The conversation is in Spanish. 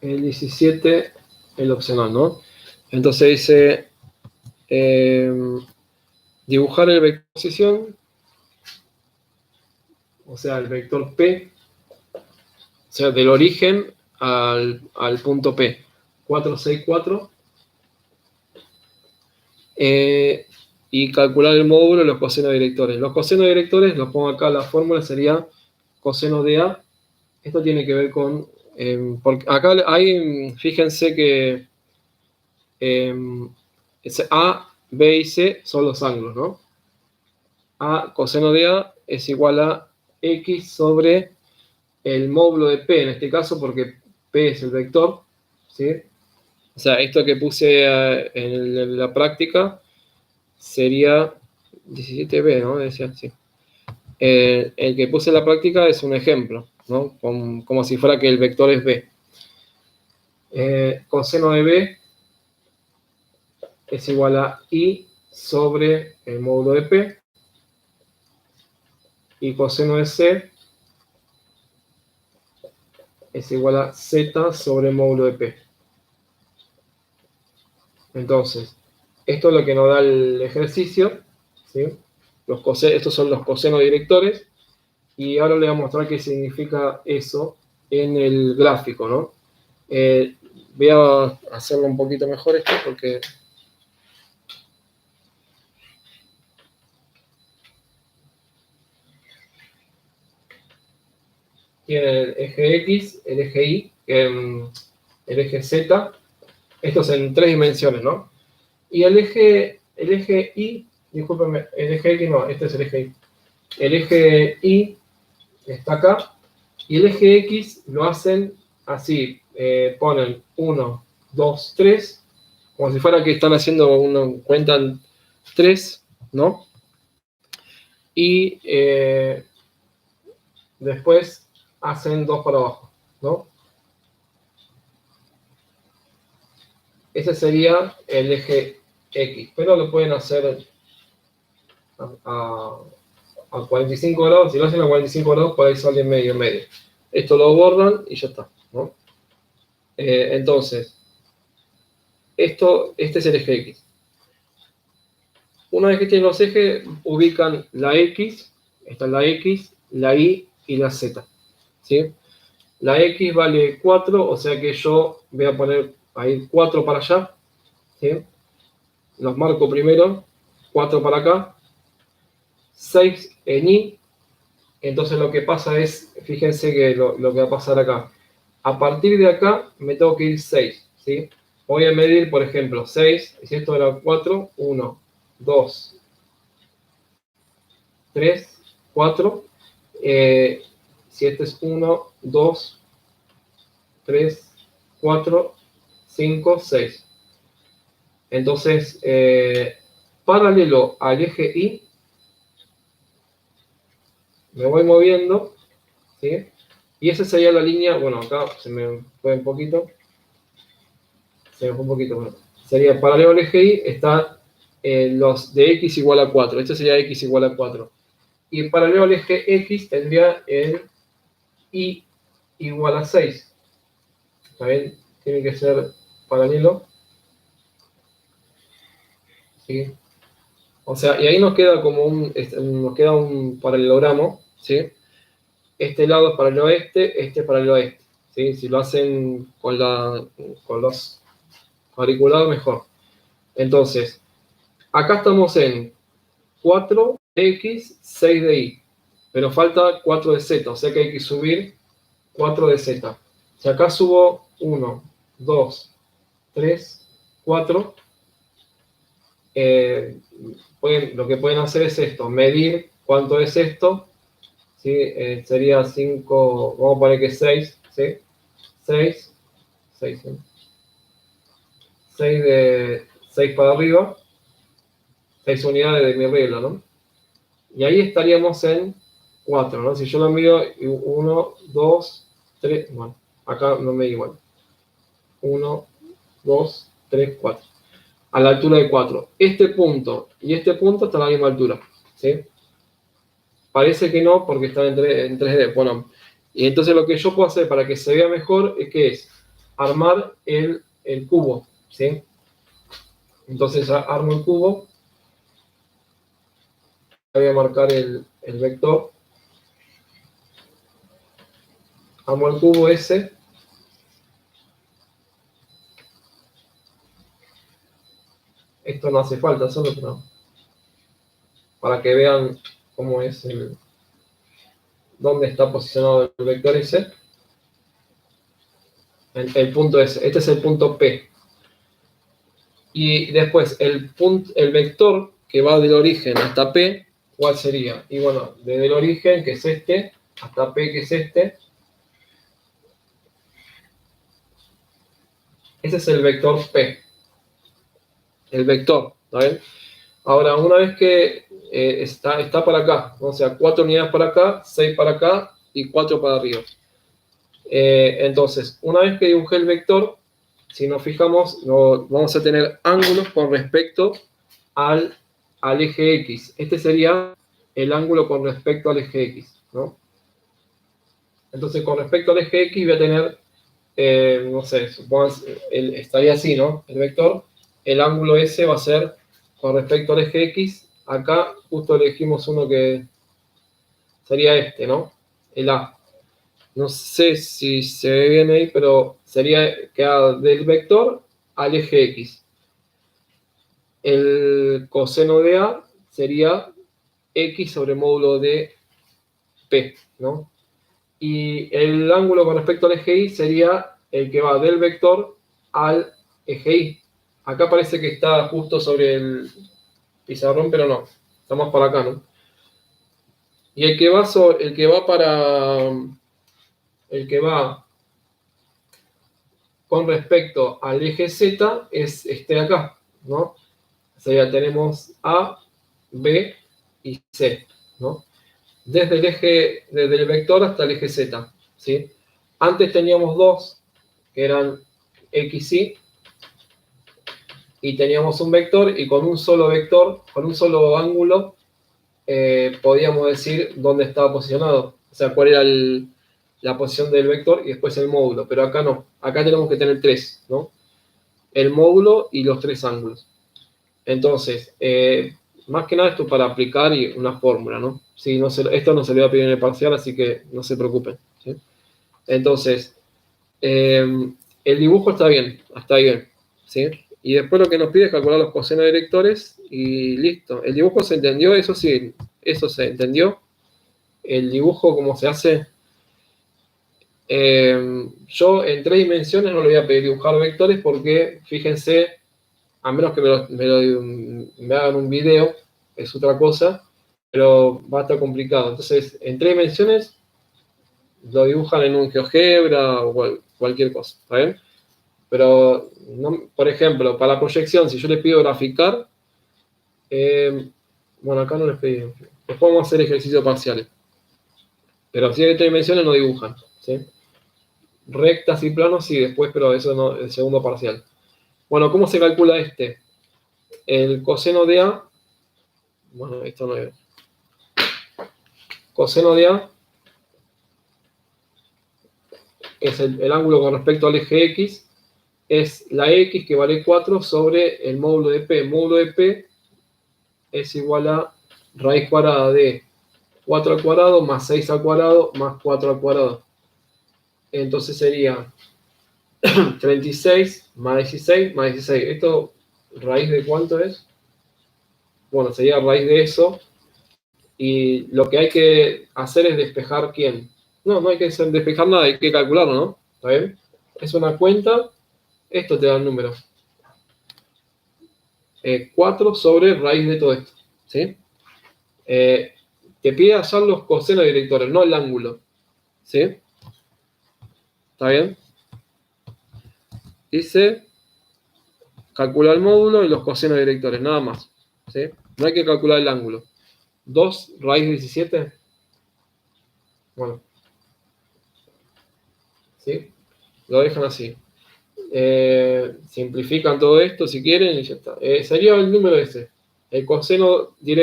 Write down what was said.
el 17, el opcional, ¿no? Entonces dice, dibujar el vector de posición, o sea, el vector P, o sea, del origen al punto P, 4, 6, 4, y calcular el módulo de los cosenos directores. Los cosenos directores, los pongo acá, la fórmula sería coseno de A. Esto tiene que ver con, porque acá hay, fíjense que A, B y C son los ángulos, ¿no? A coseno de A es igual a X sobre el módulo de P, en este caso, porque P es el vector, ¿sí? O sea, esto que puse en la práctica sería 17B, ¿no? Decía, sí. El que puse en la práctica es un ejemplo, ¿no? Como si fuera que el vector es B. Coseno de B es igual a I sobre el módulo de P, y coseno de C es igual a Z sobre el módulo de P. Entonces, esto es lo que nos da el ejercicio, ¿sí? Estos son los cosenos directores, y ahora les voy a mostrar qué significa eso en el gráfico, ¿no? Voy a hacerlo un poquito mejor esto porque... Tiene el eje X, el eje Y, el eje Z, estos en 3 dimensiones, ¿no? Y el eje Y, discúlpenme, el eje X no, este es el eje Y. El eje Y está acá, y el eje X lo hacen así, ponen 1, 2, 3, como si fuera que están haciendo, cuentan 3, ¿no? Y después hacen 2 para abajo, ¿no? Ese sería el eje X, pero lo pueden hacer a 45 grados. Si lo hacen a 45 grados, por ahí sale medio. Esto lo borran y ya está, ¿no? Entonces, este es el eje X. Una vez que tienen los ejes, ubican la X, esta es la X, la Y y la Z, ¿sí? La X vale 4, o sea que yo voy a poner ahí 4 para allá, ¿sí? Los marco primero, 4 para acá, 6 en Y. Entonces lo que pasa es, fíjense que lo que va a pasar acá, a partir de acá me tengo que ir 6, ¿sí? Voy a medir, por ejemplo, 6, si esto era 4, 1, 2, 3, 4, si este es 1, 2, 3, 4, 5, 6. Entonces, paralelo al eje Y, me voy moviendo, ¿sí? Y esa sería la línea, bueno, acá se me fue un poquito, bueno. Sería paralelo al eje Y, está los de X igual a 4, este sería X igual a 4. Y paralelo al eje X tendría el Y igual a 6. ¿Está bien? Tiene que ser paralelo. ¿Sí? O sea, y ahí nos queda como un paralelogramo, ¿sí? Este lado es paralelo a este es paralelo a este, ¿sí? Si lo hacen con los auriculares, mejor. Entonces, acá estamos en 4 de X, 6 de Y, pero falta 4 de Z, o sea que hay que subir 4 de Z. Si acá subo 1, 2, 3, 4, lo que pueden hacer es esto, medir cuánto es esto, ¿sí? Sería 5, vamos a poner que 6, ¿sí? 6, 6, ¿sí? 6 para arriba, 6 unidades de mi regla, ¿no? Y ahí estaríamos en 4, ¿no? Si yo lo mido 1, 2, 3, bueno, acá no me da igual. 1, 2, 3, 4. A la altura de 4. Este punto y este punto están a la misma altura, ¿sí? Parece que no, porque están en 3D. Bueno, y entonces lo que yo puedo hacer para que se vea mejor es que armar el cubo, ¿sí? Entonces armo el cubo, voy a marcar el vector, armo el cubo S, esto no hace falta, solo para que vean cómo es dónde está posicionado el vector S. El punto S, este es el punto P. Y después el vector que va del origen hasta P, ¿cuál sería? Y bueno, desde el origen, que es este, hasta P, que es este. Ese es el vector P. El vector, ¿está bien? Ahora, una vez que está para acá, o sea, 4 unidades para acá, 6 para acá y 4 para arriba. Entonces, una vez que dibujé el vector, si nos fijamos, vamos a tener ángulos con respecto al eje X. Este sería el ángulo con respecto al eje X, ¿no? Entonces, con respecto al eje X voy a tener, no sé, supongamos, estaría así, ¿no? El vector, el ángulo S va a ser con respecto al eje X. Acá justo elegimos uno que sería este, ¿no? El A. No sé si se ve bien ahí, pero sería que del vector al eje X. El coseno de A sería X sobre módulo de P, ¿no? Y el ángulo con respecto al eje Y sería el que va del vector al eje Y. Acá parece que está justo sobre el pizarrón, pero no. Está más para acá, ¿no? Y el que va con respecto al eje Z es este de acá, ¿no? O sea, tenemos A, B y C, ¿no? Desde el vector hasta el eje Z, ¿sí? Antes teníamos dos, que eran X, y teníamos un vector, y con un solo vector, con un solo ángulo, podíamos decir dónde estaba posicionado, o sea, cuál era la posición del vector y después el módulo, pero acá no, acá tenemos que tener tres, ¿no? El módulo y los tres ángulos. Entonces, más que nada esto para aplicar una fórmula, ¿no? Sí, esto no se le va a pedir en el parcial, así que no se preocupen, ¿sí? Entonces, el dibujo está bien, hasta ahí bien, ¿sí? Y después lo que nos pide es calcular los cosenos directores y listo. El dibujo se entendió, eso sí, eso se entendió. El dibujo, ¿cómo se hace? Yo en 3 dimensiones no le voy a pedir dibujar vectores porque, fíjense, a menos que me hagan un video, es otra cosa, pero va a estar complicado. Entonces, en 3 dimensiones lo dibujan en un GeoGebra o cualquier cosa, ¿está bien? Pero, no, por ejemplo, para la proyección, si yo les pido graficar, bueno, acá no les pedí. Después vamos a hacer ejercicios parciales. Pero si hay 3 dimensiones no dibujan, ¿sí? Rectas y planos sí, después, pero eso no, el segundo parcial. Bueno, ¿cómo se calcula este? El coseno de A, bueno, esto no es. Coseno de A es el ángulo con respecto al eje X, es la X que vale 4 sobre el módulo de P. El módulo de P es igual a raíz cuadrada de 4 al cuadrado más 6 al cuadrado más 4 al cuadrado. Entonces sería 36 más 16 más 16. ¿Esto raíz de cuánto es? Bueno, sería raíz de eso. Y lo que hay que hacer es despejar ¿quién? No hay que despejar nada, hay que calcularlo, ¿no? ¿Está bien? Es una cuenta, esto te da el número. 4 sobre raíz de todo esto, ¿sí? Te pide hallar los cosenos directores, no el ángulo, ¿sí? ¿Está bien? Dice, calcula el módulo y los cosenos directores, nada más, ¿sí? No hay que calcular el ángulo. 2 raíz de 17, bueno, ¿sí? Lo dejan así. Simplifican todo esto si quieren y ya está. Sería el número ese. El coseno directo